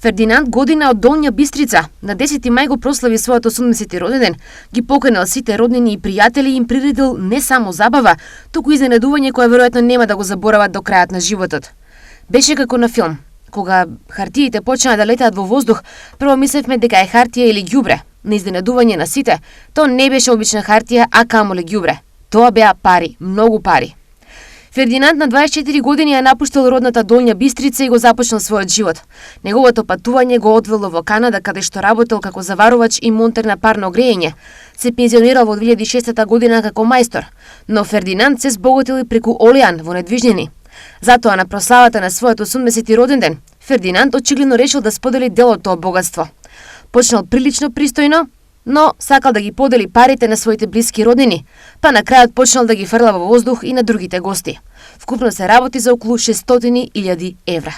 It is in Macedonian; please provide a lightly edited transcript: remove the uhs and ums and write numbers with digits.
Фердинанд Година од Долња Бистрица на 10 мај го прослави својот 80-ти роденден, ги поканал сите роднини и пријатели и им приредил не само забава, туку и изненадување кое веројатно нема да го заборават до крајот на животот. Беше како на филм. Кога хартиите почнаа да летаат во воздух, прво мислевме дека е хартија или ѓубре. На изненадување на сите, тоа не беше обична хартија, а камоле ѓубре. Тоа беа пари, многу пари. Фердинанд на 24 години ја напуштил родната Долња Бистрица и го започнал својот живот. Неговото патување го одвело во Канада, каде што работел како заварувач и монтер на парно грејење. Се пензионирал во 2006 година како мајстор, но Фердинанд се збогатил и преку олеан во недвижнини. Затоа на прославата на својот 80-ти роденден, Фердинанд очигледно решил да сподели дел од тоа богатство. Почнал прилично пристојно, но сакал да ги подели парите на своите блиски роднини, па на крајот почнал да ги фрла во воздух и на другите гости. Вкупно се работи за околу 600.000 евра.